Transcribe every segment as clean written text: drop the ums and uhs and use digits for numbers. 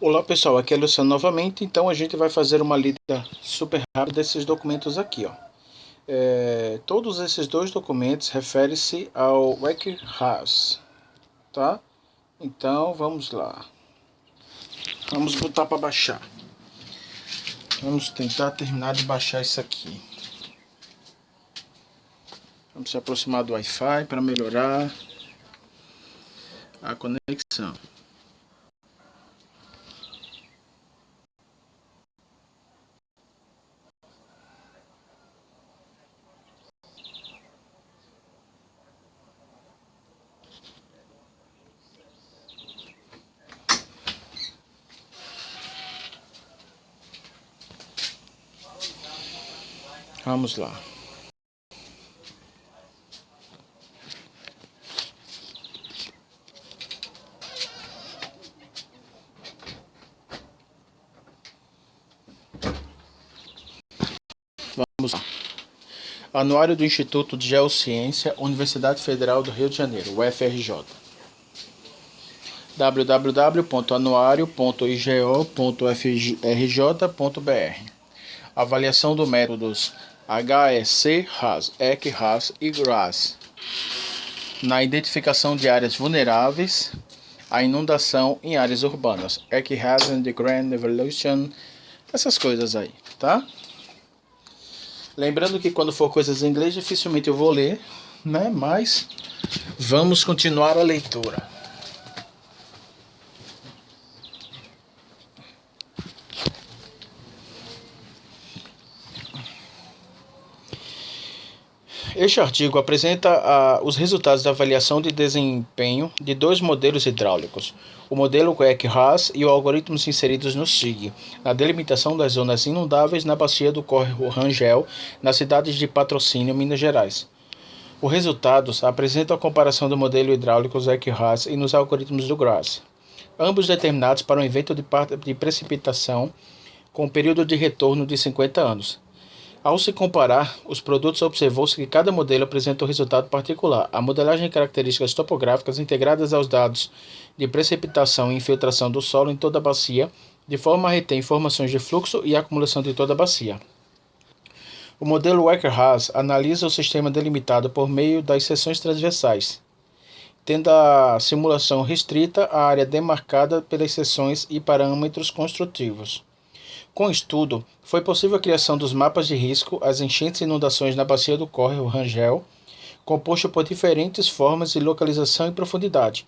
Olá pessoal, aqui é Luciano novamente. Então a gente vai fazer uma lida super rápida desses documentos aqui, ó. Todos esses dois documentos referem-se ao WCAG, tá? Então vamos lá. Vamos botar para baixar. Vamos tentar terminar de baixar isso aqui. Vamos se aproximar do Wi-Fi para melhorar a conexão. Vamos lá. Vamos lá. Anuário do Instituto de Geociência, Universidade Federal do Rio de Janeiro, UFRJ. www.anuario.igo.frj.br. Avaliação dos métodos HEC, RAS, EC, RAS e GRAS. Na identificação de áreas vulneráveis à inundação em áreas urbanas. EC, RAS and the Grand Evolution. Essas coisas aí, tá? Lembrando que quando for coisas em inglês, dificilmente eu vou ler, né? Mas vamos continuar a leitura. Este artigo apresenta os resultados da avaliação de desempenho de dois modelos hidráulicos, o modelo EC-RAS e os algoritmos inseridos no SIG, na delimitação das zonas inundáveis na bacia do córrego Rangel, nas cidades de Patrocínio, Minas Gerais. Os resultados apresentam a comparação do modelo hidráulico EC-RAS e nos algoritmos do GRAS, ambos determinados para um evento de precipitação com um período de retorno de 50 anos. Ao se comparar os produtos, observou-se que cada modelo apresenta um resultado particular. A modelagem de características topográficas integradas aos dados de precipitação e infiltração do solo em toda a bacia, de forma a reter informações de fluxo e acumulação de toda a bacia. O modelo EC-RAS analisa o sistema delimitado por meio das seções transversais, tendo a simulação restrita à área demarcada pelas seções e parâmetros construtivos. Com o estudo, foi possível a criação dos mapas de risco às enchentes e inundações na bacia do córrego Rangel, composto por diferentes formas de localização e profundidade,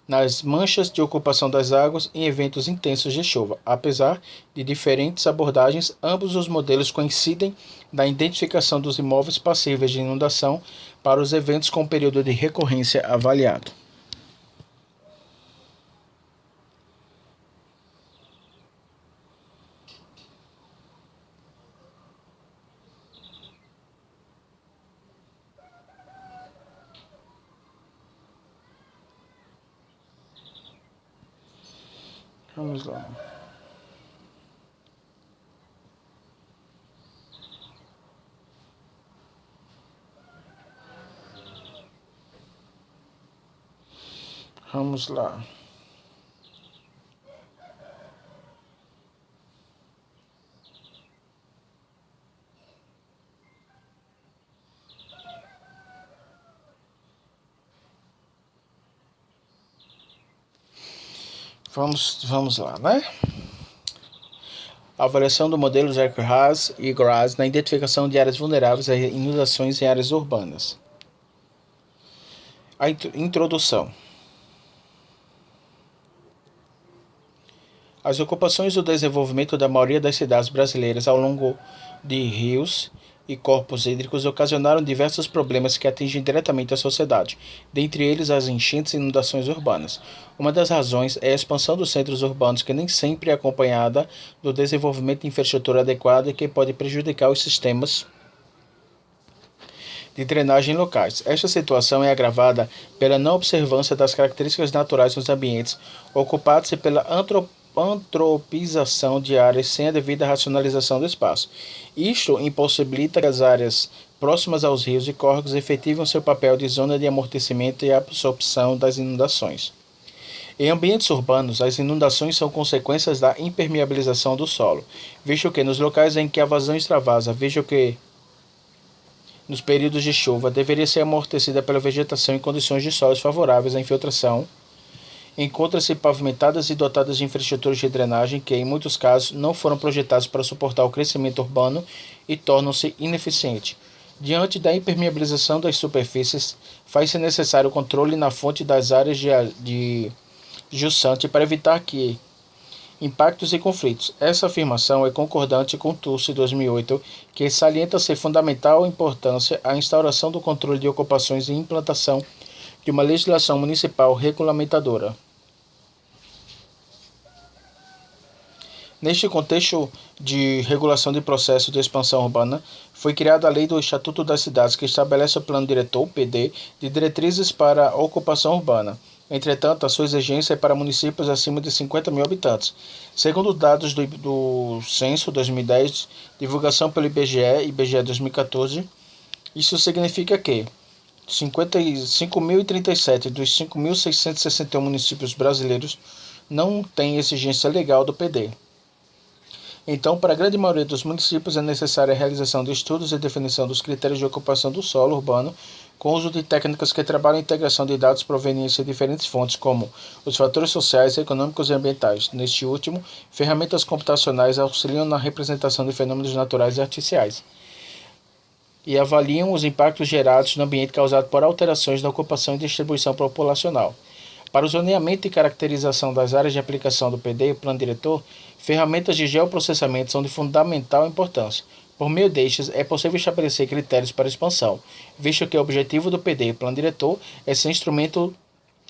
nas manchas de ocupação das águas em eventos intensos de chuva. Apesar de diferentes abordagens, ambos os modelos coincidem na identificação dos imóveis passíveis de inundação para os eventos com período de recorrência avaliado. Vamos lá. Vamos lá. Vamos lá, né? Avaliação do modelo EC-RAS e GRAS na identificação de áreas vulneráveis a inundações em áreas urbanas. A introdução. As ocupações do desenvolvimento da maioria das cidades brasileiras ao longo de rios e corpos hídricos ocasionaram diversos problemas que atingem diretamente a sociedade, dentre eles as enchentes e inundações urbanas. Uma das razões é a expansão dos centros urbanos, que nem sempre é acompanhada do desenvolvimento de infraestrutura adequada e que pode prejudicar os sistemas de drenagem locais. Esta situação é agravada pela não observância das características naturais dos ambientes ocupados e pela antropização de áreas sem a devida racionalização do espaço. Isto impossibilita que as áreas próximas aos rios e córregos efetivem seu papel de zona de amortecimento e absorção das inundações. Em ambientes urbanos, as inundações são consequências da impermeabilização do solo, visto que nos locais em que a vazão extravasa, visto que nos períodos de chuva, deveria ser amortecida pela vegetação em condições de solos favoráveis à infiltração, encontram-se pavimentadas e dotadas de infraestruturas de drenagem que, em muitos casos, não foram projetadas para suportar o crescimento urbano e tornam-se ineficientes. Diante da impermeabilização das superfícies, faz-se necessário o controle na fonte das áreas de jusante para evitar que impactos e conflitos. Essa afirmação é concordante com Turci 2008, que salienta ser fundamental a importância a instauração do controle de ocupações e implantação de uma legislação municipal regulamentadora. Neste contexto de regulação de processos de expansão urbana, foi criada a Lei do Estatuto das Cidades, que estabelece o Plano Diretor, PD, de diretrizes para a ocupação urbana. Entretanto, a sua exigência é para municípios acima de 50 mil habitantes. Segundo dados do Censo 2010, divulgação pelo IBGE 2014, isso significa que 5.037 dos 5.661 municípios brasileiros não têm exigência legal do PD. Então, para a grande maioria dos municípios, é necessária a realização de estudos e definição dos critérios de ocupação do solo urbano, com uso de técnicas que trabalham a integração de dados provenientes de diferentes fontes, como os fatores sociais, econômicos e ambientais. Neste último, ferramentas computacionais auxiliam na representação de fenômenos naturais e artificiais e avaliam os impactos gerados no ambiente causados por alterações na ocupação e distribuição populacional. Para o zoneamento e caracterização das áreas de aplicação do PD, o Plano Diretor, ferramentas de geoprocessamento são de fundamental importância. Por meio destes, é possível estabelecer critérios para expansão, visto que o objetivo do PD, Plano Diretor, é ser instrumento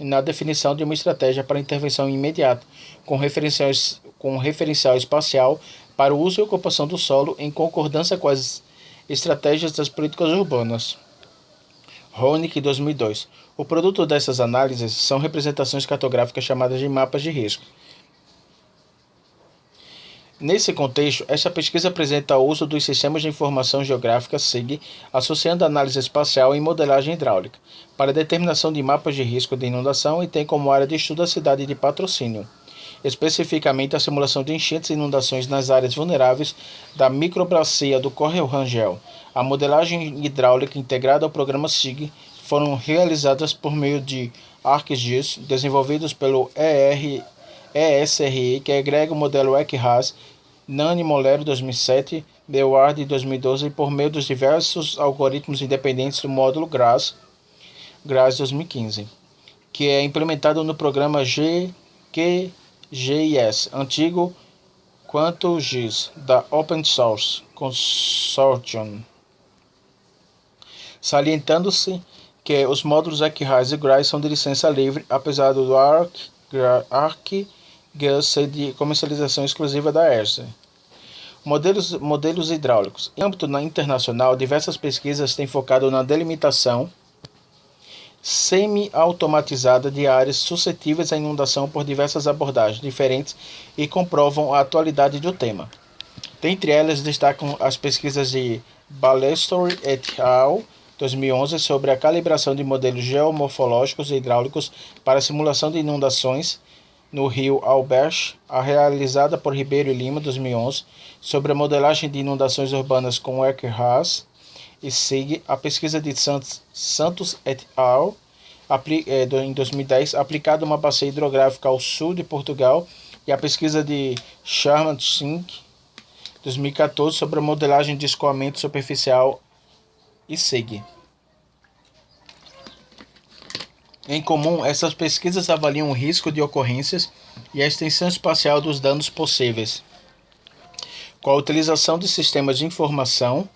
na definição de uma estratégia para intervenção imediata, com referencial espacial para o uso e ocupação do solo em concordância com as estratégias das políticas urbanas. Honig, 2002. O produto dessas análises são representações cartográficas chamadas de mapas de risco. Nesse contexto, esta pesquisa apresenta o uso dos sistemas de informação geográfica SIG, associando análise espacial e modelagem hidráulica, para a determinação de mapas de risco de inundação e tem como área de estudo a cidade de Patrocínio, especificamente a simulação de enchentes e inundações nas áreas vulneráveis da microbacia do Córrego Rangel. A modelagem hidráulica integrada ao programa SIG foram realizadas por meio de ArcGIS, desenvolvidos pelo ESRI, que agrega o modelo ECRAS, Nani Molero 2007, Deward 2012 e por meio dos diversos algoritmos independentes do módulo GRAS 2015, que é implementado no programa GQGIS, antigo QuantoGIS, da Open Source Consortium, salientando-se que os módulos ECRAS e GRAS são de licença livre, apesar do ArcGIS ser de comercialização exclusiva da ERSA. Modelos hidráulicos. Em âmbito internacional, diversas pesquisas têm focado na delimitação semi-automatizada de áreas suscetíveis à inundação por diversas abordagens diferentes e comprovam a atualidade do tema. Dentre elas, destacam as pesquisas de Balestory et al. 2011 sobre a calibração de modelos geomorfológicos e hidráulicos para a simulação de inundações no rio Albert, a realizada por Ribeiro e Lima, 2011, sobre a modelagem de inundações urbanas com ECRAS e SIG, a pesquisa de Santos et al., em 2010, aplicada a uma bacia hidrográfica ao sul de Portugal, e a pesquisa de Sharma Singh, 2014, sobre a modelagem de escoamento superficial e SIG. Em comum, essas pesquisas avaliam o risco de ocorrências e a extensão espacial dos danos possíveis, com a utilização de sistemas de informação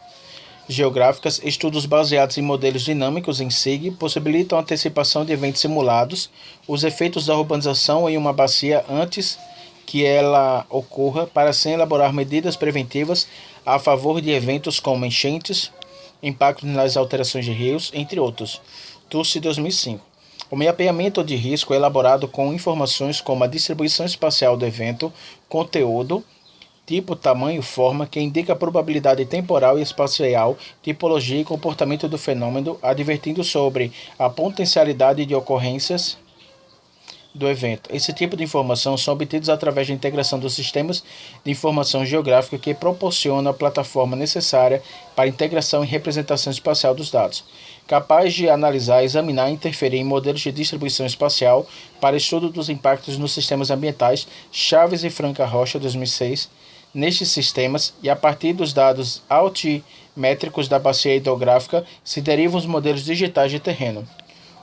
geográficas. Estudos baseados em modelos dinâmicos em SIG possibilitam a antecipação de eventos simulados, os efeitos da urbanização em uma bacia antes que ela ocorra, para assim elaborar medidas preventivas a favor de eventos como enchentes, impactos nas alterações de rios, entre outros. Turci 2005. O mapeamento de risco é elaborado com informações como a distribuição espacial do evento, conteúdo, tipo, tamanho, forma, que indica a probabilidade temporal e espacial, tipologia e comportamento do fenômeno, advertindo sobre a potencialidade de ocorrências do evento. Esse tipo de informação são obtidos através da integração dos sistemas de informação geográfica que proporciona a plataforma necessária para integração e representação espacial dos dados, capaz de analisar, examinar e interferir em modelos de distribuição espacial para estudo dos impactos nos sistemas ambientais. Chaves e Franca Rocha, 2006. Nestes sistemas, e a partir dos dados altimétricos da bacia hidrográfica, se derivam os modelos digitais de terreno.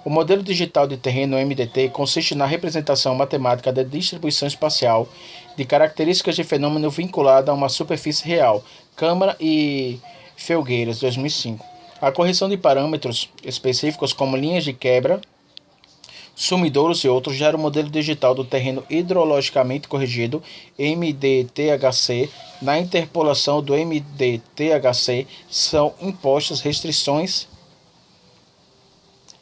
O modelo digital de terreno, MDT, consiste na representação matemática da distribuição espacial de características de fenômeno vinculada a uma superfície real. Câmara e Felgueiras, 2005. A correção de parâmetros específicos como linhas de quebra, sumidouros e outros gera o modelo digital do terreno hidrologicamente corrigido, MDTHC. Na interpolação do MDTHC são impostas restrições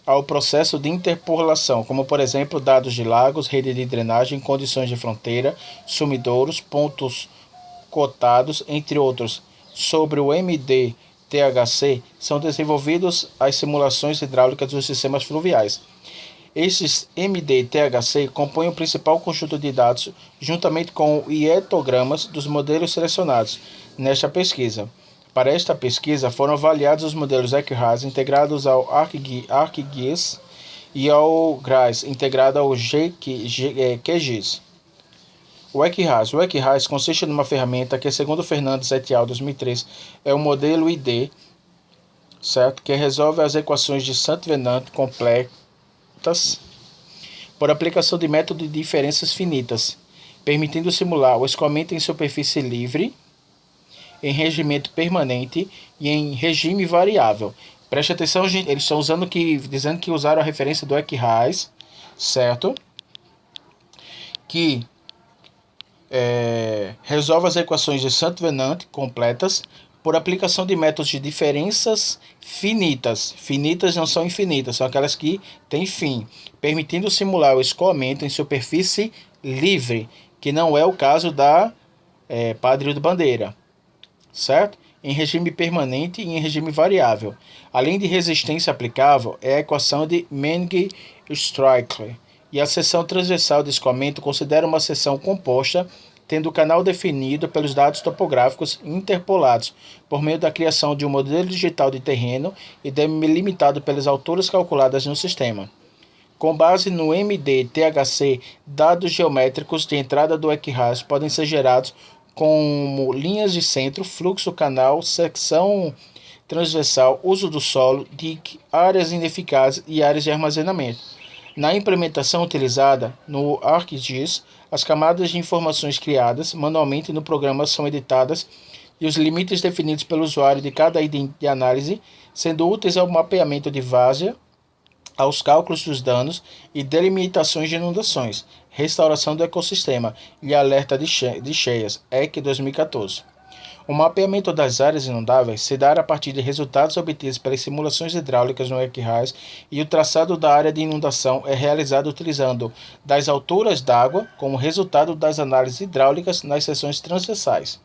ao processo de interpolação, como por exemplo dados de lagos, rede de drenagem, condições de fronteira, sumidouros, pontos cotados, entre outros. Sobre o MDTHC são desenvolvidas as simulações hidráulicas dos sistemas fluviais. Estes MDTHC compõem o principal conjunto de dados, juntamente com hietogramas dos modelos selecionados nesta pesquisa. Para esta pesquisa, foram avaliados os modelos ECRAS integrados ao ArcGIS e ao GRAS integrado ao QGIS. O ECRAS consiste numa ferramenta que, segundo Fernandes et al. 2003, é o modelo ID, certo? Que resolve as equações de Saint-Venant completas por aplicação de método de diferenças finitas, permitindo simular o escoamento em superfície livre, em regimento permanente e em regime variável. Preste atenção, gente, eles estão dizendo que usaram a referência do ECRAS, certo? Que resolve as equações de Saint-Venant completas por aplicação de métodos de diferenças finitas. Finitas não são infinitas, são aquelas que têm fim, permitindo simular o escoamento em superfície livre, que não é o caso da Padre do Bandeira, certo? Em regime permanente e em regime variável. Além de resistência aplicável, é a equação de Menge-Strickler. E a seção transversal de escoamento considera uma seção composta, tendo o canal definido pelos dados topográficos interpolados, por meio da criação de um modelo digital de terreno e delimitado pelas alturas calculadas no sistema. Com base no MDTHC, dados geométricos de entrada do ECRAS podem ser gerados como linhas de centro, fluxo, canal, secção transversal, uso do solo, dique, áreas ineficazes e áreas de armazenamento. Na implementação utilizada no ArcGIS, as camadas de informações criadas manualmente no programa são editadas e os limites definidos pelo usuário de cada item de análise, sendo úteis ao mapeamento de várzea, aos cálculos dos danos e delimitações de inundações, restauração do ecossistema e alerta de cheias, EC 2014. O mapeamento das áreas inundáveis se dá a partir de resultados obtidos pelas simulações hidráulicas no ECRAS e o traçado da área de inundação é realizado utilizando das alturas d'água como resultado das análises hidráulicas nas seções transversais.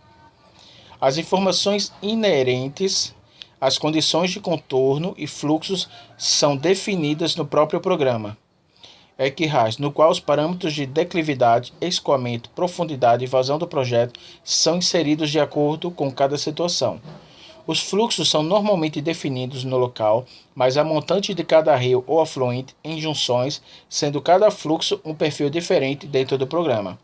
As informações inerentes às condições de contorno e fluxos são definidas no próprio programa ECRAS, no qual os parâmetros de declividade, escoamento, profundidade e vazão do projeto são inseridos de acordo com cada situação. Os fluxos são normalmente definidos no local, mas a montante de cada rio ou afluente em junções, sendo cada fluxo um perfil diferente dentro do programa.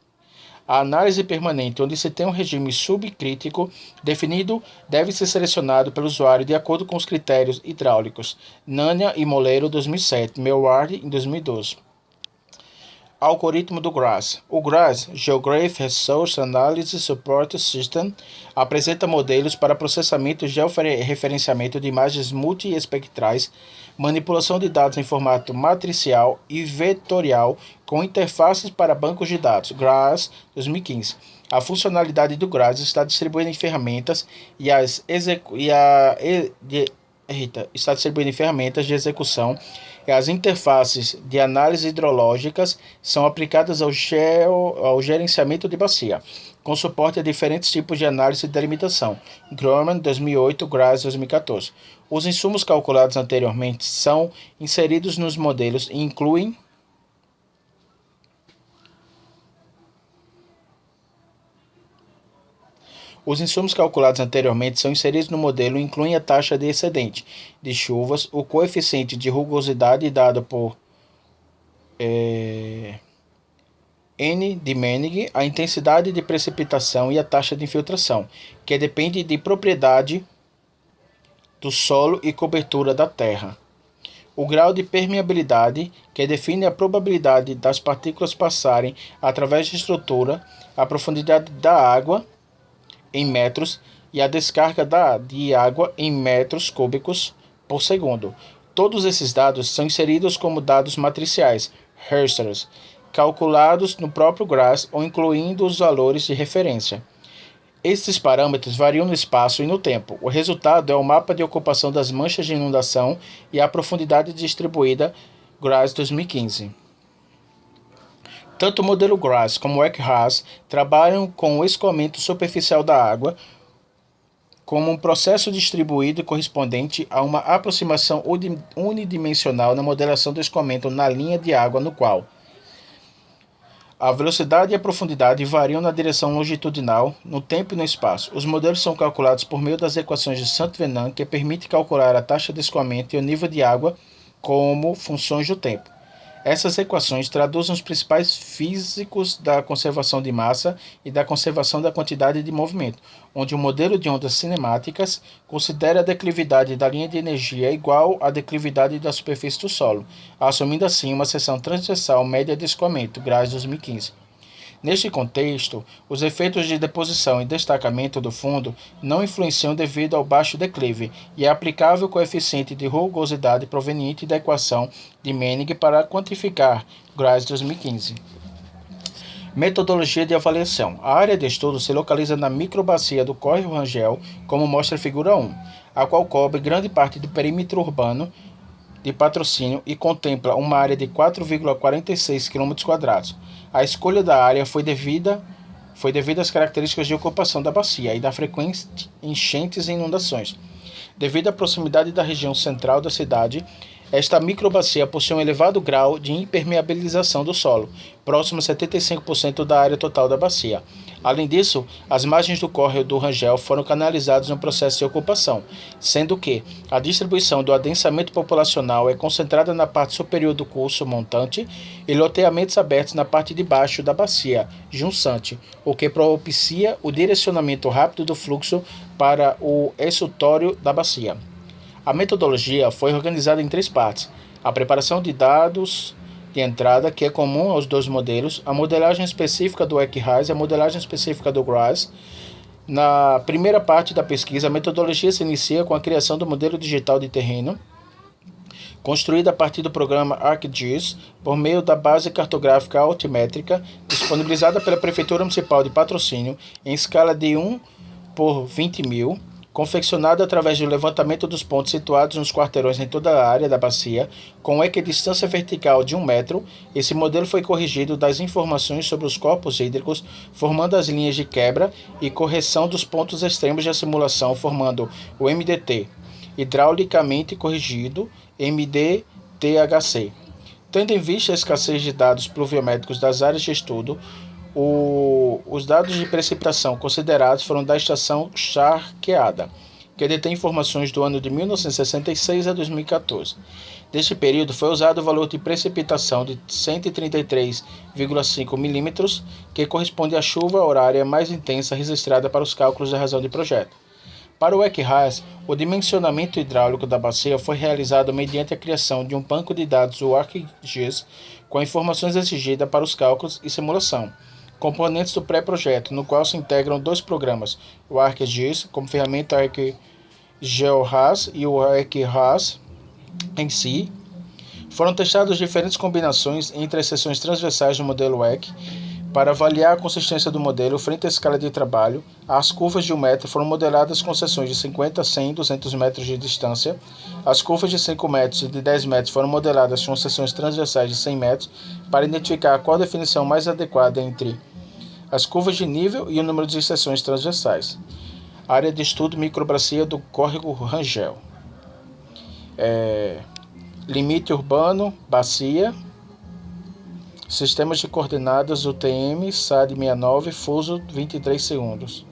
A análise permanente, onde se tem um regime subcrítico definido, deve ser selecionado pelo usuário de acordo com os critérios hidráulicos. Nania e Moleiro, 2007, Melward, em 2012. Algoritmo do GRAS. O GRAS, Geographic Resource Analysis Support System, apresenta modelos para processamento e georreferenciamento de imagens multiespectrais, manipulação de dados em formato matricial e vetorial com interfaces para bancos de dados. GRAS, 2015. A funcionalidade do GRAS está distribuída em ferramentas de execução e as interfaces de análise hidrológicas são aplicadas ao gerenciamento de bacia, com suporte a diferentes tipos de análise e delimitação. Grumman, 2008, GRAS, 2014. Os insumos calculados anteriormente são inseridos nos modelos e incluem Os insumos calculados anteriormente são inseridos no modelo e incluem a taxa de excedente de chuvas, o coeficiente de rugosidade dado por N de Manning, a intensidade de precipitação e a taxa de infiltração, que depende de propriedade do solo e cobertura da terra. O grau de permeabilidade, que define a probabilidade das partículas passarem através da estrutura, a profundidade da água em metros e a descarga de água em metros cúbicos por segundo. Todos esses dados são inseridos como dados matriciais, rasters, calculados no próprio GRASS ou incluindo os valores de referência. Estes parâmetros variam no espaço e no tempo. O resultado é o mapa de ocupação das manchas de inundação e a profundidade distribuída GRASS 2015. Tanto o modelo GRASS como o ECHRASS trabalham com o escoamento superficial da água como um processo distribuído e correspondente a uma aproximação unidimensional na modelação do escoamento na linha de água no qual a velocidade e a profundidade variam na direção longitudinal, no tempo e no espaço. Os modelos são calculados por meio das equações de Saint-Venant, que permite calcular a taxa de escoamento e o nível de água como funções do tempo. Essas equações traduzem os principais físicos da conservação de massa e da conservação da quantidade de movimento, onde o modelo de ondas cinemáticas considera a declividade da linha de energia igual à declividade da superfície do solo, assumindo assim uma seção transversal média de escoamento, GRASS 2015. Neste contexto, os efeitos de deposição e destacamento do fundo não influenciam devido ao baixo declive e é aplicável o coeficiente de rugosidade proveniente da equação de Manning para quantificar GRASS 2015. Metodologia de avaliação. A área de estudo se localiza na microbacia do Córrego Rangel, como mostra a figura 1, a qual cobre grande parte do perímetro urbano de Patrocínio e contempla uma área de 4,46 km². A escolha da área foi devido às características de ocupação da bacia e da frequência de enchentes e inundações. Devido à proximidade da região central da cidade, esta microbacia possui um elevado grau de impermeabilização do solo, próximo a 75% da área total da bacia. Além disso, as margens do córrego do Rangel foram canalizadas no processo de ocupação, sendo que a distribuição do adensamento populacional é concentrada na parte superior do curso montante e loteamentos abertos na parte de baixo da bacia junçante, o que propicia o direcionamento rápido do fluxo para o exutório da bacia. A metodologia foi organizada em 3 partes: a preparação de dados de entrada, que é comum aos 2 modelos, a modelagem específica do ECHRASS e a modelagem específica do GRASS. Na primeira parte da pesquisa, a metodologia se inicia com a criação do modelo digital de terreno, construída a partir do programa ArcGIS, por meio da base cartográfica altimétrica, disponibilizada pela Prefeitura Municipal de Patrocínio, em escala de 1 por 20.000, confeccionado através do levantamento dos pontos situados nos quarteirões em toda a área da bacia, com equidistância vertical de 1 metro. Esse modelo foi corrigido das informações sobre os corpos hídricos, formando as linhas de quebra e correção dos pontos extremos da simulação, formando o MDT, hidraulicamente corrigido, MDTHC. Tendo em vista a escassez de dados pluviométricos das áreas de estudo, os dados de precipitação considerados foram da estação charqueada, que detém informações do ano de 1966 a 2014. Neste período foi usado o valor de precipitação de 133,5 mm, que corresponde à chuva horária mais intensa registrada para os cálculos da razão de projeto. Para o ECHRASS, o dimensionamento hidráulico da bacia foi realizado mediante a criação de um banco de dados do ArcGIS com informações exigidas para os cálculos e simulação, componentes do pré-projeto, no qual se integram 2 programas, o ArcGIS como ferramenta ArcGeoRAS e o ECHRASS em si. Foram testadas diferentes combinações entre as seções transversais do modelo EC para avaliar a consistência do modelo frente à escala de trabalho. As curvas de 1 metro foram modeladas com seções de 50, 100 e 200 metros de distância. As curvas de 5 metros e de 10 metros foram modeladas com seções transversais de 100 metros para identificar qual a definição mais adequada entre as curvas de nível e o número de seções transversais. Área de estudo microbacia do Córrego Rangel. Limite urbano, bacia. Sistemas de coordenadas UTM, SAD 69, fuso 23 segundos.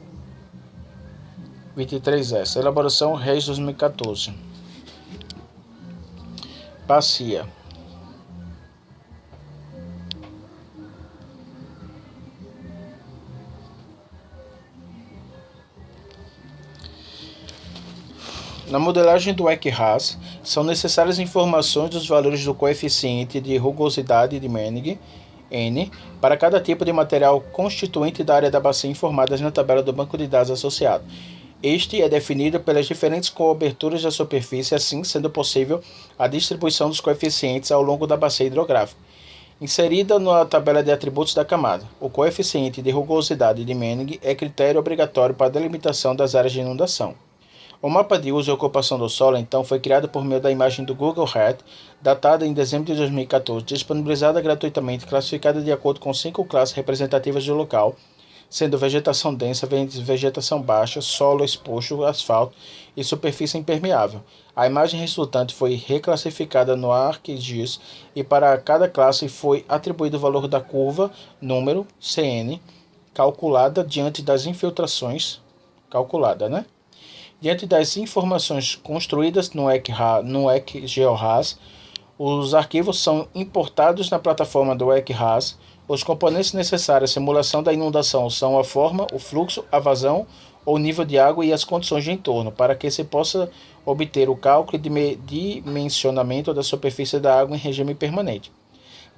23S. Elaboração Reis 2014. Bacia. Na modelagem do Eck-Haas, são necessárias informações dos valores do coeficiente de rugosidade de Meining, N, para cada tipo de material constituinte da área da bacia informadas na tabela do banco de dados associado. Este é definido pelas diferentes coberturas da superfície, assim sendo possível a distribuição dos coeficientes ao longo da bacia hidrográfica. Inserida na tabela de atributos da camada, o coeficiente de rugosidade de Meining é critério obrigatório para a delimitação das áreas de inundação. O mapa de uso e ocupação do solo, então, foi criado por meio da imagem do Google Earth, datada em dezembro de 2014, disponibilizada gratuitamente, classificada de acordo com 5 classes representativas do local, sendo vegetação densa, vegetação baixa, solo exposto, asfalto e superfície impermeável. A imagem resultante foi reclassificada no ArcGIS e para cada classe foi atribuído o valor da curva, número, CN, calculada diante das infiltrações, Diante das informações construídas no ECGeoHAAS, os arquivos são importados na plataforma do ECHAAS. Os componentes necessários à simulação da inundação são a forma, o fluxo, a vazão, o nível de água e as condições de entorno, para que se possa obter o cálculo de dimensionamento da superfície da água em regime permanente.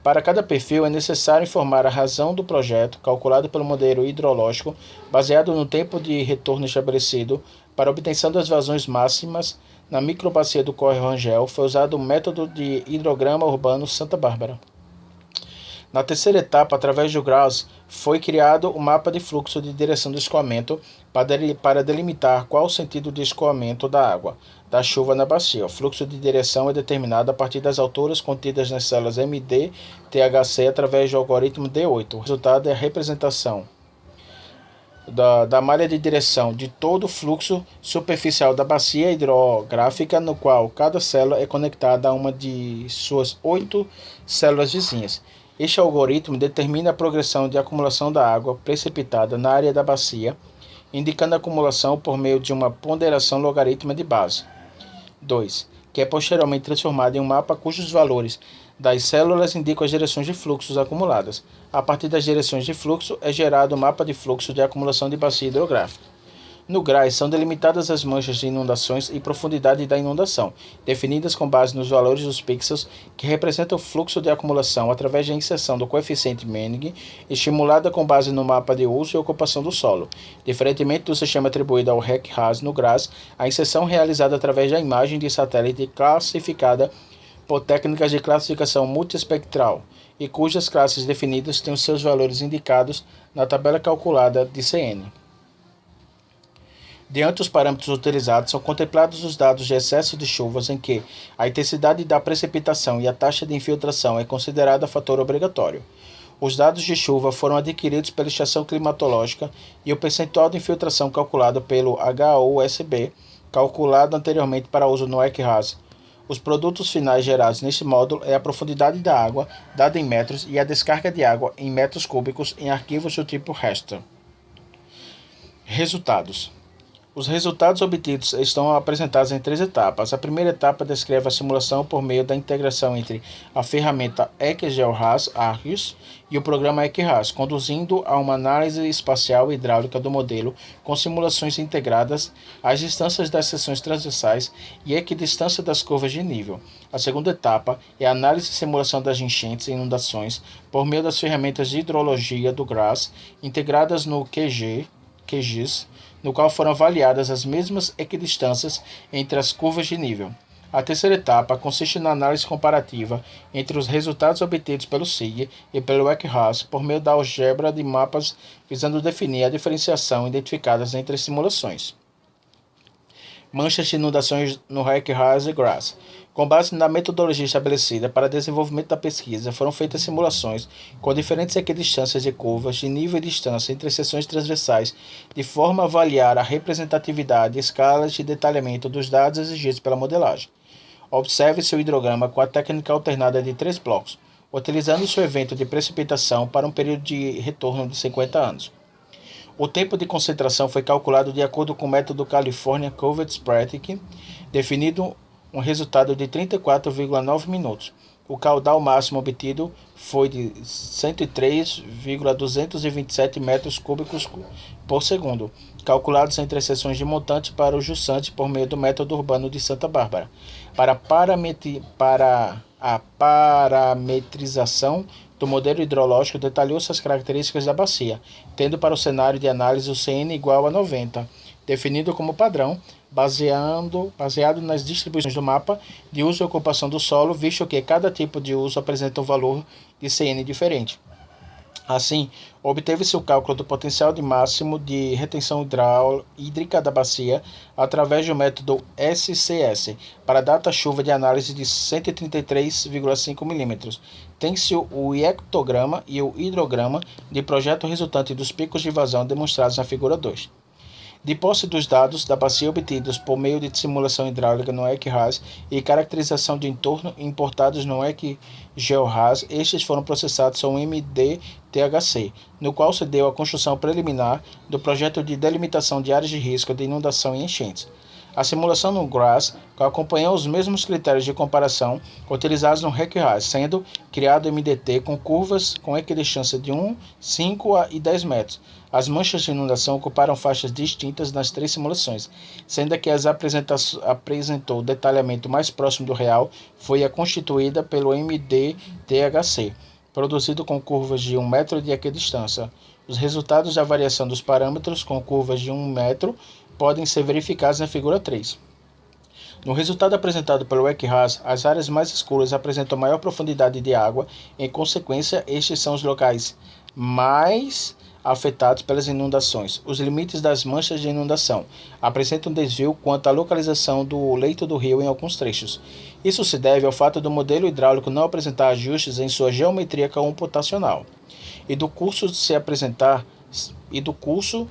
Para cada perfil, é necessário informar a razão do projeto, calculado pelo modelo hidrológico, baseado no tempo de retorno estabelecido. Para a obtenção das vazões máximas na microbacia do Córrego Rangel, foi usado o método de hidrograma urbano Santa Bárbara. Na terceira etapa, através do GRASS, foi criado o mapa de fluxo de direção do escoamento para delimitar qual o sentido de escoamento da água da chuva na bacia. O fluxo de direção é determinado a partir das alturas contidas nas células MD, THC através do algoritmo D8. O resultado é a representação da malha de direção de todo o fluxo superficial da bacia hidrográfica, no qual cada célula é conectada a uma de suas 8 células vizinhas. Este algoritmo determina a progressão de acumulação da água precipitada na área da bacia, indicando a acumulação por meio de uma ponderação logarítmica de base. 2. Que é posteriormente transformado em um mapa cujos valores das células indicam as direções de fluxos acumuladas. A partir das direções de fluxo é gerado o mapa de fluxo de acumulação de bacia hidrográfica. No GRAS são delimitadas as manchas de inundações e profundidade da inundação, definidas com base nos valores dos pixels que representam o fluxo de acumulação através da inserção do coeficiente Meining, estimulada com base no mapa de uso e ocupação do solo. Diferentemente do sistema atribuído ao Eck-Haas no GRAS, a inserção realizada através da imagem de satélite classificada por técnicas de classificação multiespectral e cujas classes definidas têm os seus valores indicados na tabela calculada de CN. Diante dos parâmetros utilizados, são contemplados os dados de excesso de chuvas em que a intensidade da precipitação e a taxa de infiltração é considerada fator obrigatório. Os dados de chuva foram adquiridos pela estação climatológica e o percentual de infiltração calculado pelo HOSB, calculado anteriormente para uso no Eck-Haas. Os produtos finais gerados neste módulo é a profundidade da água, dada em metros, e a descarga de água em metros cúbicos em arquivos do tipo raster. Resultados. Os resultados obtidos estão apresentados em 3 etapas. A primeira etapa descreve a simulação por meio da integração entre a ferramenta ECGeoHAAS ArcGIS e o programa Eck-Haas, conduzindo a uma análise espacial e hidráulica do modelo com simulações integradas, as distâncias das seções transversais e a equidistância das curvas de nível. A segunda etapa é a análise e simulação das enchentes e inundações por meio das ferramentas de hidrologia do GRAS integradas no QGIS, no qual foram avaliadas as mesmas equidistâncias entre as curvas de nível. A terceira etapa consiste na análise comparativa entre os resultados obtidos pelo SIG e pelo Eck-Haas por meio da álgebra de mapas, visando definir a diferenciação identificadas entre as simulações. Manchas de inundações no Eck-Haas e GRAS. Com base na metodologia estabelecida para desenvolvimento da pesquisa, foram feitas simulações com diferentes equidistâncias de curvas de nível e distância entre as seções transversais, de forma a avaliar a representatividade e escalas de detalhamento dos dados exigidos pela modelagem. Observe-se o hidrograma com a técnica alternada de 3 blocos, utilizando seu evento de precipitação para um período de retorno de 50 anos. O tempo de concentração foi calculado de acordo com o método California Covered-Spratic, definido um resultado de 34,9 minutos. O caudal máximo obtido foi de 103,227 metros cúbicos por segundo, calculados entre as seções de montante para o Jussante por meio do método urbano de Santa Bárbara. Para a parametrização do modelo hidrológico, detalhou-se as características da bacia, tendo para o cenário de análise o CN igual a 90, definido como padrão, baseado nas distribuições do mapa de uso e ocupação do solo, visto que cada tipo de uso apresenta um valor de CN diferente. Assim, obteve-se o cálculo do potencial de máximo de retenção hídrica da bacia através do método SCS para a data-chuva de análise de 133,5 mm. Tem-se o hectograma e o hidrograma de projeto resultante dos picos de vazão demonstrados na figura 2. De posse dos dados da bacia obtidos por meio de simulação hidráulica no ECRAS e caracterização de entorno importados no ECGeoRAS, estes foram processados ao MDTHC, no qual se deu a construção preliminar do projeto de delimitação de áreas de risco de inundação e enchentes. A simulação no GRAS acompanhou os mesmos critérios de comparação utilizados no RECRAS, sendo criado o MDT com curvas com equidistância de 1, 5 e 10 metros. As manchas de inundação ocuparam faixas distintas nas 3 simulações, sendo que as apresentou o detalhamento mais próximo do real foi a constituída pelo MDTHC, produzido com curvas de 1 metro de equidistância. Os resultados da variação dos parâmetros com curvas de 1 metro podem ser verificados na figura 3. No resultado apresentado pelo ECRAS, as áreas mais escuras apresentam maior profundidade de água, em consequência, estes são os locais mais afetados pelas inundações. Os limites das manchas de inundação apresentam desvio quanto à localização do leito do rio em alguns trechos. Isso se deve ao fato do modelo hidráulico não apresentar ajustes em sua geometria computacional e do curso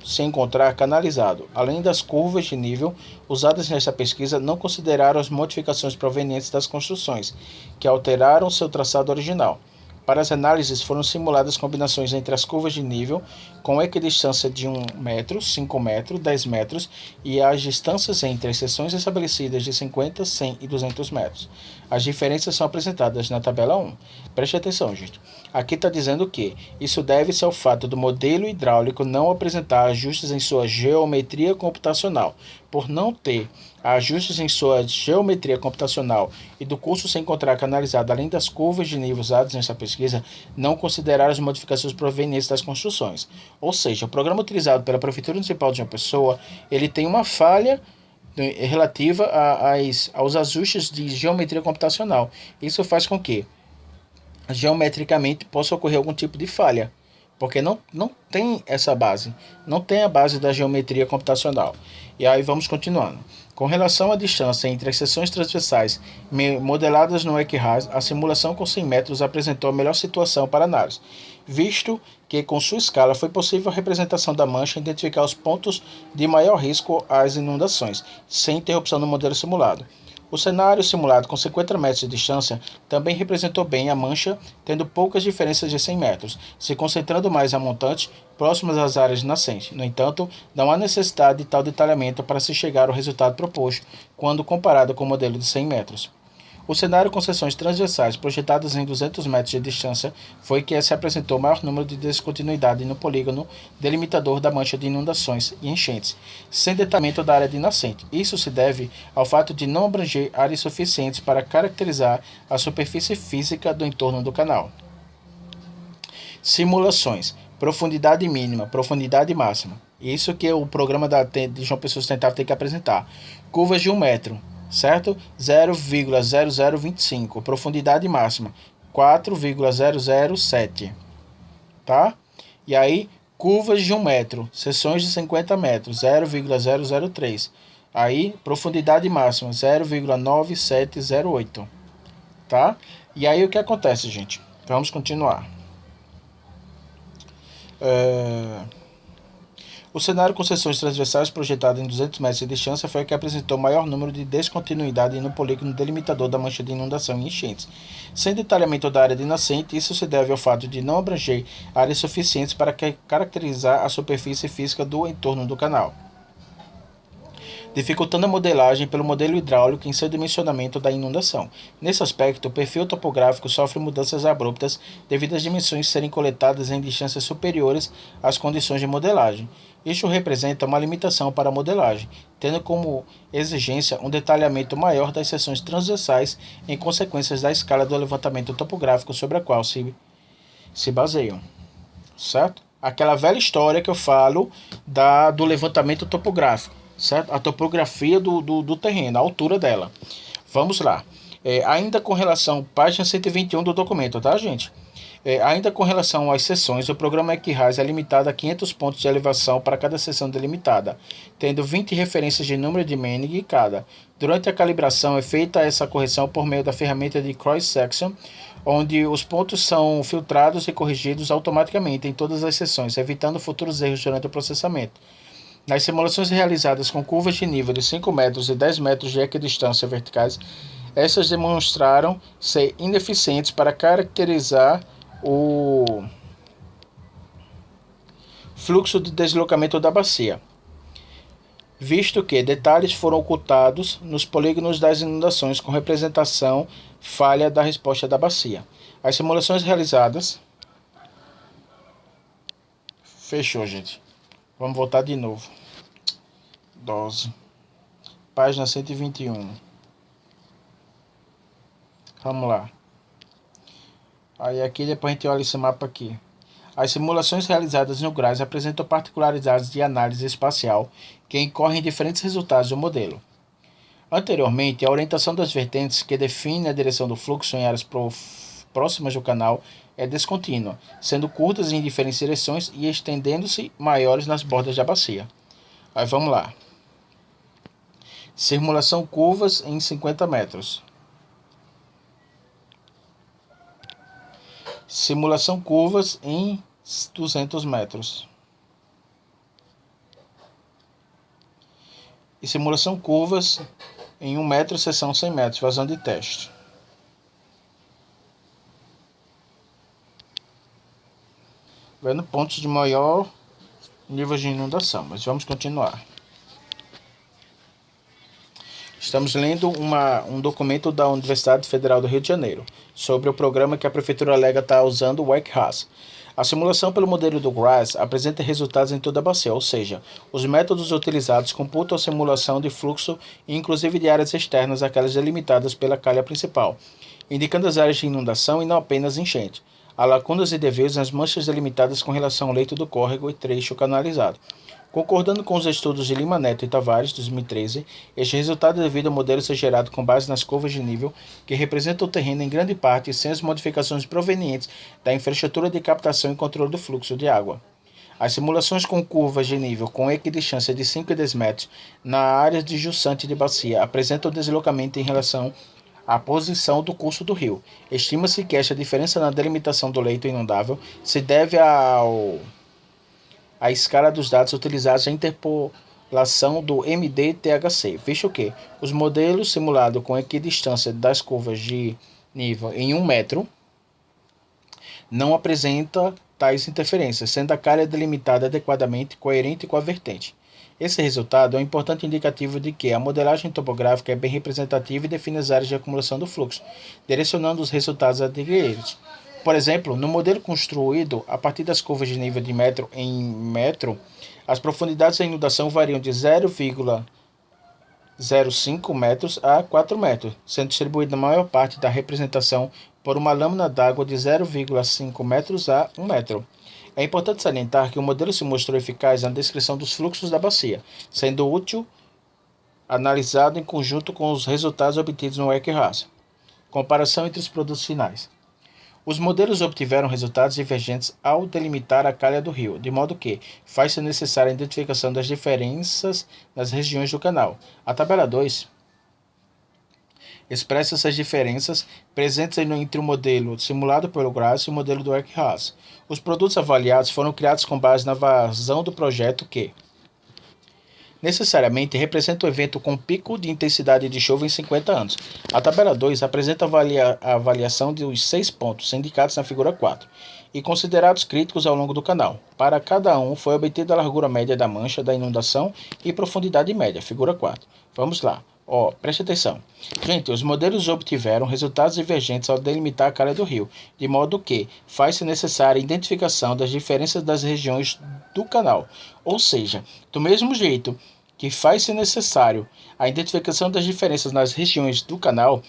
se encontrar canalizado. Além das curvas de nível usadas nesta pesquisa, não consideraram as modificações provenientes das construções, que alteraram seu traçado original. Para as análises, foram simuladas combinações entre as curvas de nível, com equidistância de 1 metro, 5 metros, 10 metros, e as distâncias entre as seções estabelecidas de 50, 100 e 200 metros. As diferenças são apresentadas na tabela 1. Preste atenção, gente. Aqui está dizendo que isso deve-se ao fato do modelo hidráulico não apresentar ajustes em sua geometria computacional. Por não ter ajustes em sua geometria computacional e do curso se encontrar canalizado além das curvas de nível usadas nessa pesquisa, não considerar as modificações provenientes das construções. Ou seja, o programa utilizado pela Prefeitura Municipal de João Pessoa, ele tem uma falha relativa aos ajustes de geometria computacional. Isso faz com que geometricamente possa ocorrer algum tipo de falha, porque não tem essa base, não tem a base da geometria computacional. E aí vamos continuando. Com relação à distância entre as seções transversais modeladas no ECRAS, a simulação com 100 metros apresentou a melhor situação para análise, visto que com sua escala foi possível a representação da mancha e identificar os pontos de maior risco às inundações, sem interrupção no modelo simulado. O cenário simulado com 50 metros de distância também representou bem a mancha, tendo poucas diferenças de 100 metros, se concentrando mais a montante, próximas às áreas de nascente. No entanto, não há necessidade de tal detalhamento para se chegar ao resultado proposto, quando comparado com o modelo de 100 metros. O cenário com seções transversais projetadas em 200 metros de distância foi que se apresentou maior número de descontinuidade no polígono delimitador da mancha de inundações e enchentes, sem detalhamento da área de nascente. Isso se deve ao fato de não abranger áreas suficientes para caracterizar a superfície física do entorno do canal. Simulações. Profundidade mínima, profundidade máxima. Isso que o programa de João Pessoa Sustentável tem que apresentar. Curvas de 1 metro. Certo? 0,0025. Profundidade máxima, 4,007. Tá? E aí, curvas de 1 metro. Seções de 50 metros, 0,003. Aí, profundidade máxima, 0,9708. Tá? E aí, o que acontece, gente? Vamos continuar. O cenário com seções transversais projetado em 200 metros de distância foi o que apresentou maior número de descontinuidade no polígono delimitador da mancha de inundação e enchentes. Sem detalhamento da área de nascente, isso se deve ao fato de não abranger áreas suficientes para caracterizar a superfície física do entorno do canal, dificultando a modelagem pelo modelo hidráulico em seu dimensionamento da inundação. Nesse aspecto, o perfil topográfico sofre mudanças abruptas devido às dimensões serem coletadas em distâncias superiores às condições de modelagem. Isto representa uma limitação para a modelagem, tendo como exigência um detalhamento maior das seções transversais em consequência da escala do levantamento topográfico sobre a qual se baseiam. Certo? Aquela velha história que eu falo do levantamento topográfico. Certo? A topografia do terreno, a altura dela. Vamos lá. Ainda com relação, página 121 do documento, tá, gente? Ainda com relação às seções, o programa ECRAS é limitado a 500 pontos de elevação para cada seção delimitada, tendo 20 referências de número de Manning em cada. Durante a calibração é feita essa correção por meio da ferramenta de cross-section, onde os pontos são filtrados e corrigidos automaticamente em todas as seções, evitando futuros erros durante o processamento. Nas simulações realizadas com curvas de nível de 5 metros e 10 metros de equidistância verticais, essas demonstraram ser ineficientes para caracterizar o fluxo de deslocamento da bacia, visto que detalhes foram ocultados nos polígonos das inundações com representação falha da resposta da bacia. As simulações realizadas... Fechou, gente. Vamos voltar de novo. Dose. Página 121. Vamos lá. Aí aqui depois a gente olha esse mapa aqui. As simulações realizadas no GRAS apresentam particularidades de análise espacial que incorrem diferentes resultados do modelo. Anteriormente, a orientação das vertentes que define a direção do fluxo em áreas próximas do canal é descontínua, sendo curtas em diferentes direções e estendendo-se maiores nas bordas da bacia. Aí vamos lá. Simulação curvas em 50 metros. Simulação curvas em 200 metros. E simulação curvas em 1 metro, seção 100 metros, vazão de teste. Vendo pontos de maior nível de inundação, mas vamos continuar. Estamos lendo um documento da Universidade Federal do Rio de Janeiro sobre o programa que a Prefeitura alega estar usando, o ECRAS. A simulação pelo modelo do GRAS apresenta resultados em toda a bacia, ou seja, os métodos utilizados computam a simulação de fluxo, inclusive de áreas externas àquelas delimitadas pela calha principal, indicando as áreas de inundação e não apenas enchente. Há lacunas e desvios nas manchas delimitadas com relação ao leito do córrego e trecho canalizado. Concordando com os estudos de Lima Neto e Tavares, 2013, este resultado é devido ao modelo ser gerado com base nas curvas de nível, que representam o terreno em grande parte sem as modificações provenientes da infraestrutura de captação e controle do fluxo de água. As simulações com curvas de nível com equidistância de 5 e 10 metros na área de jusante de bacia apresentam deslocamento em relação à posição do curso do rio. Estima-se que esta diferença na delimitação do leito inundável se deve à escala dos dados utilizados na interpolação do MDTHC, visto que os modelos simulados com equidistância das curvas de nível em 1 metro não apresenta tais interferências, sendo a calha delimitada adequadamente coerente com a vertente. Esse resultado é um importante indicativo de que a modelagem topográfica é bem representativa e define as áreas de acumulação do fluxo, direcionando os resultados adequados. Por exemplo, no modelo construído a partir das curvas de nível de metro em metro, as profundidades da inundação variam de 0,05 metros a 4 metros, sendo distribuída a maior parte da representação por uma lâmina d'água de 0,5 metros a 1 metro. É importante salientar que o modelo se mostrou eficaz na descrição dos fluxos da bacia, sendo útil analisado em conjunto com os resultados obtidos no ECRAS. Comparação entre os produtos finais. Os modelos obtiveram resultados divergentes ao delimitar a calha do rio, de modo que faz-se necessária a identificação das diferenças nas regiões do canal. A tabela 2 expressa essas diferenças presentes entre o modelo simulado pelo GRASS e o modelo do Eck-Haas. Os produtos avaliados foram criados com base na vazão do projeto que necessariamente representa o evento com pico de intensidade de chuva em 50 anos. A tabela 2 apresenta a avaliação dos 6 pontos indicados na figura 4 e considerados críticos ao longo do canal. Para cada um foi obtida a largura média da mancha da inundação e profundidade média, figura 4. Vamos lá. Preste atenção. Gente, os modelos obtiveram resultados divergentes ao delimitar a calha do rio, de modo que faz-se necessária a identificação das diferenças das regiões do canal. Ou seja, do mesmo jeito que faz-se necessário a identificação das diferenças nas regiões do canal,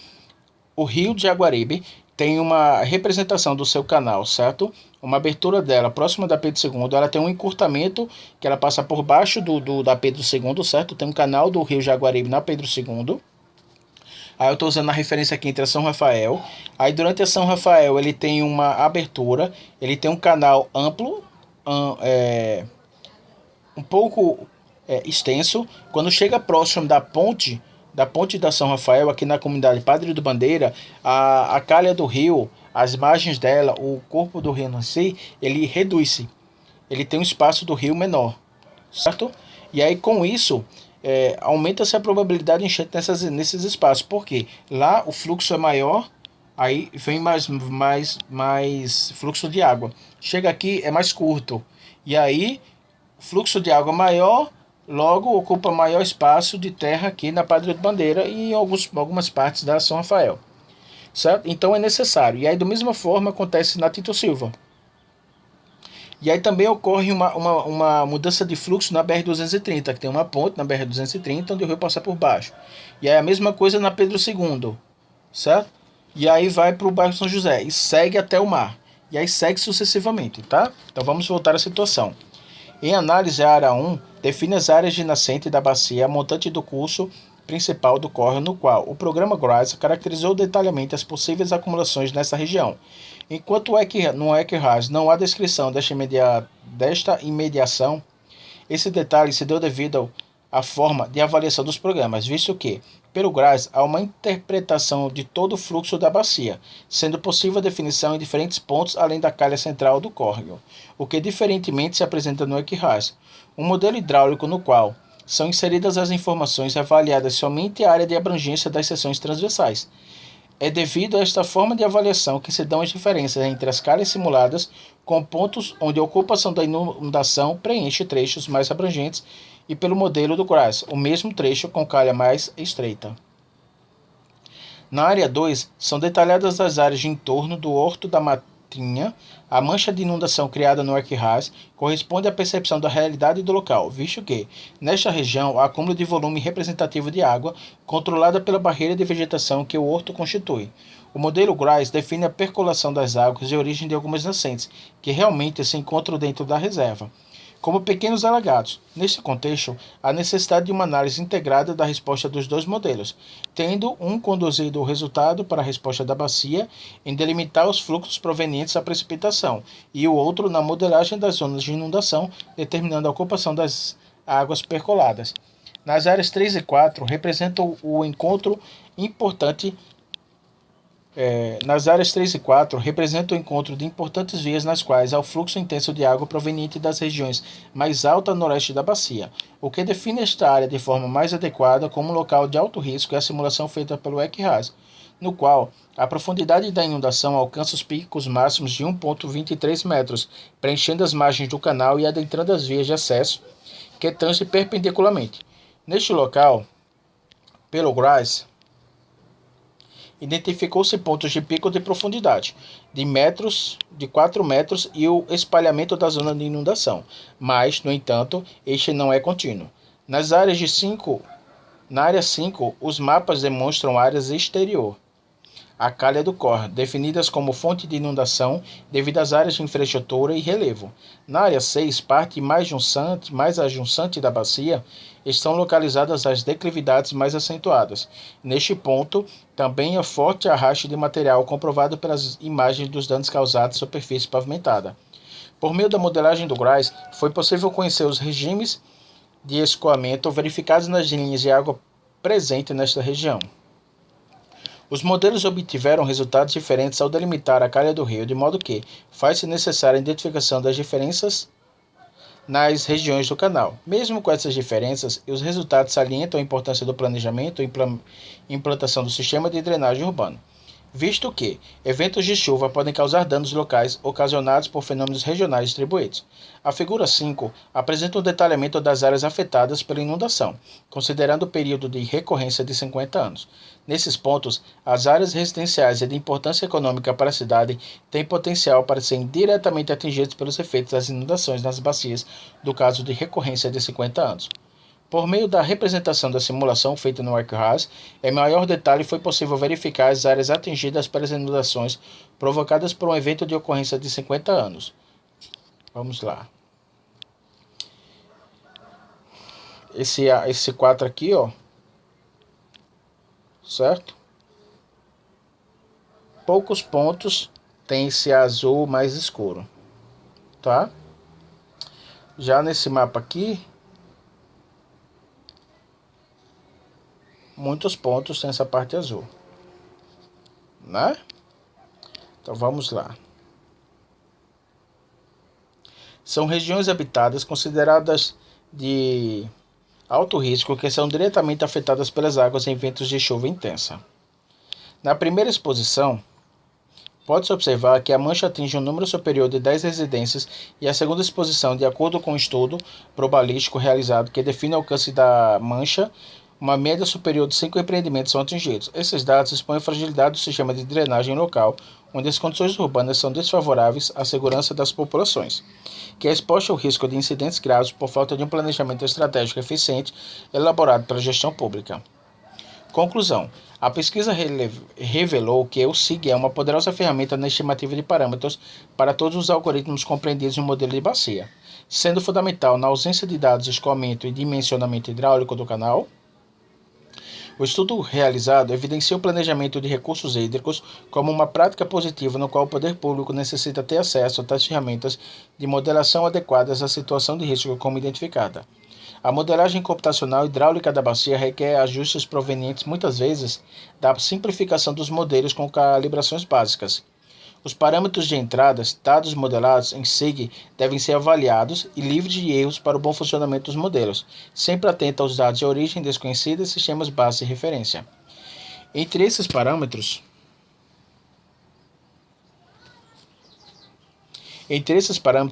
o rio de Jaguaribe tem uma representação do seu canal, certo? Uma abertura dela próxima da Pedro II, ela tem um encurtamento que ela passa por baixo da Pedro II, certo? Tem um canal do rio Jaguaribe na Pedro II. Aí eu estou usando a referência aqui entre a São Rafael. Aí durante a São Rafael ele tem uma abertura, ele tem um canal amplo, um pouco extenso. Quando chega próximo da ponte da São Rafael, aqui na comunidade Padre do Bandeira, a calha do rio, as margens dela, o corpo do rio em si, ele reduz-se. Ele tem um espaço do rio menor, certo? E aí com isso, aumenta-se a probabilidade de enchente nesses espaços. Por quê? Lá o fluxo é maior, aí vem mais fluxo de água. Chega aqui, é mais curto. E aí, fluxo de água maior, logo ocupa maior espaço de terra aqui na Padre de Bandeira e em algumas partes da São Rafael, certo? Então é necessário. E aí, da mesma forma, acontece na Tito Silva. E aí também ocorre uma mudança de fluxo na BR-230, que tem uma ponte na BR-230 onde o rio passa por baixo. E aí a mesma coisa na Pedro II, certo? E aí vai para o bairro São José e segue até o mar. E aí segue sucessivamente, tá? Então vamos voltar à situação. Em análise, a área 1 define as áreas de nascente da bacia montante do curso principal do córrego, no qual o programa GRASS caracterizou detalhadamente as possíveis acumulações nessa região. Enquanto no Eck-Haas não há descrição desta imediação, esse detalhe se deu devido à forma de avaliação dos programas, visto que, pelo GRASS, há uma interpretação de todo o fluxo da bacia, sendo possível a definição em diferentes pontos além da calha central do córrego, o que diferentemente se apresenta no Eck-Haas. Um modelo hidráulico no qual são inseridas as informações avaliadas somente a área de abrangência das seções transversais. É devido a esta forma de avaliação que se dão as diferenças entre as calhas simuladas com pontos onde a ocupação da inundação preenche trechos mais abrangentes e pelo modelo do GRASS, o mesmo trecho com calha mais estreita. Na área 2, são detalhadas as áreas de entorno do Horto da Matinha. A mancha de inundação criada no Eck-Haas corresponde à percepção da realidade do local, visto que, nesta região, há acúmulo de volume representativo de água, controlada pela barreira de vegetação que o horto constitui. O modelo GRASS define a percolação das águas e a origem de algumas nascentes, que realmente se encontram dentro da reserva, como pequenos alagados. Neste contexto, há necessidade de uma análise integrada da resposta dos dois modelos, tendo um conduzido o resultado para a resposta da bacia em delimitar os fluxos provenientes da precipitação, e o outro na modelagem das zonas de inundação, determinando a ocupação das águas percoladas. Nas áreas 3 e 4, representam o encontro importante Nas áreas 3 e 4, representa o encontro de importantes vias nas quais há o fluxo intenso de água proveniente das regiões mais altas no leste da bacia, o que define esta área de forma mais adequada como um local de alto risco é a simulação feita pelo Eck-Haas, no qual a profundidade da inundação alcança os picos máximos de 1,23 metros, preenchendo as margens do canal e adentrando as vias de acesso que tangem perpendicularmente. Neste local, pelo GRASS, identificou-se pontos de pico de profundidade de 4 metros e o espalhamento da zona de inundação, mas, no entanto, este não é contínuo. Na área 5, os mapas demonstram áreas exterior a calha do córrego, definidas como fonte de inundação devido às áreas de infraestrutura e relevo. Na área 6, parte mais adjacente da bacia, estão localizadas as declividades mais acentuadas. Neste ponto, também há forte arraste de material comprovado pelas imagens dos danos causados à superfície pavimentada. Por meio da modelagem do GRASS, foi possível conhecer os regimes de escoamento verificados nas linhas de água presentes nesta região. Os modelos obtiveram resultados diferentes ao delimitar a calha do rio, de modo que faz-se necessária a identificação das diferenças nas regiões do canal. Mesmo com essas diferenças, os resultados salientam a importância do planejamento e implantação do sistema de drenagem urbano, visto que eventos de chuva podem causar danos locais ocasionados por fenômenos regionais distribuídos. A figura 5 apresenta um detalhamento das áreas afetadas pela inundação, considerando o período de recorrência de 50 anos. Nesses pontos, as áreas residenciais e de importância econômica para a cidade têm potencial para serem diretamente atingidas pelos efeitos das inundações nas bacias do caso de recorrência de 50 anos. Por meio da representação da simulação feita no ArcGIS, em maior detalhe foi possível verificar as áreas atingidas pelas inundações provocadas por um evento de ocorrência de 50 anos. Vamos lá. Esse 4 aqui, ó. Certo? Poucos pontos tem esse azul mais escuro. Tá? Já nesse mapa aqui, muitos pontos tem essa parte azul, né? Então vamos lá. São regiões habitadas consideradas de alto risco que são diretamente afetadas pelas águas em eventos de chuva intensa. Na primeira exposição, pode-se observar que a mancha atinge um número superior de 10 residências e a segunda exposição, de acordo com o estudo probabilístico realizado que define o alcance da mancha, uma média superior de 5 empreendimentos são atingidos. Esses dados expõem a fragilidade do sistema de drenagem local, onde as condições urbanas são desfavoráveis à segurança das populações, que é exposta ao risco de incidentes graves por falta de um planejamento estratégico eficiente elaborado pela gestão pública. Conclusão. A pesquisa revelou que o SIG é uma poderosa ferramenta na estimativa de parâmetros para todos os algoritmos compreendidos no modelo de bacia, sendo fundamental na ausência de dados de escoamento e dimensionamento hidráulico do canal. O estudo realizado evidencia o planejamento de recursos hídricos como uma prática positiva no qual o poder público necessita ter acesso a tais ferramentas de modelação adequadas à situação de risco como identificada. A modelagem computacional hidráulica da bacia requer ajustes provenientes muitas vezes da simplificação dos modelos com calibrações básicas. Os parâmetros de entradas, dados modelados em SIG, devem ser avaliados e livres de erros para o bom funcionamento dos modelos, sempre atento aos dados de origem desconhecida e sistemas base de referência. Entre esses parâmetros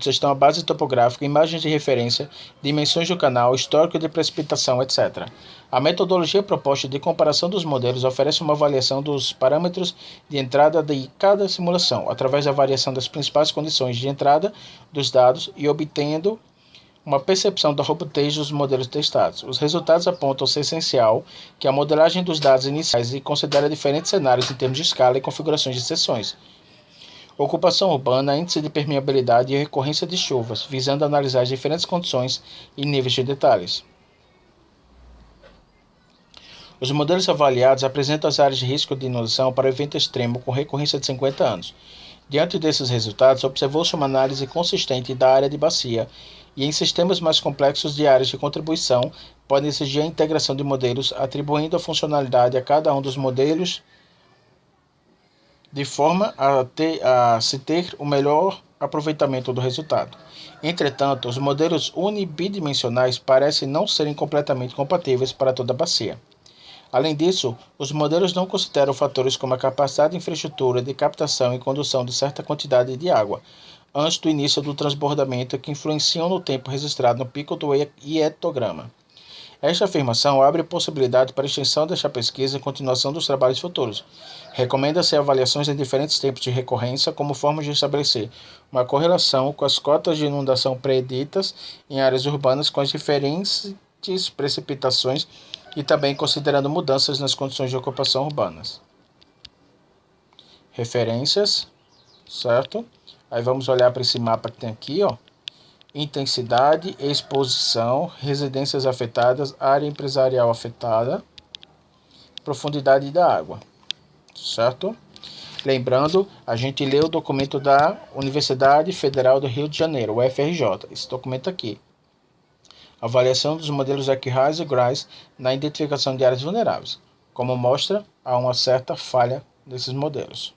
estão a base topográfica, imagens de referência, dimensões do canal, histórico de precipitação, etc. A metodologia proposta de comparação dos modelos oferece uma avaliação dos parâmetros de entrada de cada simulação, através da variação das principais condições de entrada dos dados e obtendo uma percepção da robustez dos modelos testados. Os resultados apontam ser essencial que a modelagem dos dados iniciais considera diferentes cenários em termos de escala e configurações de seções. Ocupação urbana, índice de permeabilidade e recorrência de chuvas, visando analisar as diferentes condições e níveis de detalhes. Os modelos avaliados apresentam as áreas de risco de inundação para evento extremo com recorrência de 50 anos. Diante desses resultados, observou-se uma análise consistente da área de bacia e em sistemas mais complexos de áreas de contribuição podem exigir a integração de modelos, atribuindo a funcionalidade a cada um dos modelos de forma a se ter o melhor aproveitamento do resultado. Entretanto, os modelos unibidimensionais parecem não serem completamente compatíveis para toda a bacia. Além disso, os modelos não consideram fatores como a capacidade de infraestrutura de captação e condução de certa quantidade de água antes do início do transbordamento que influenciam no tempo registrado no pico do hietograma. Esta afirmação abre possibilidade para a extensão desta pesquisa e continuação dos trabalhos futuros. Recomenda-se avaliações em diferentes tempos de recorrência como forma de estabelecer uma correlação com as cotas de inundação preditas em áreas urbanas com as diferentes precipitações e também considerando mudanças nas condições de ocupação urbanas. Referências, certo? Aí vamos olhar para esse mapa que tem aqui, ó. Intensidade, exposição, residências afetadas, área empresarial afetada, profundidade da água, certo? Lembrando, a gente leu o documento da Universidade Federal do Rio de Janeiro, o UFRJ, esse documento aqui. Avaliação dos modelos ArcGIS e GRAS na identificação de áreas vulneráveis. Como mostra, há uma certa falha desses modelos.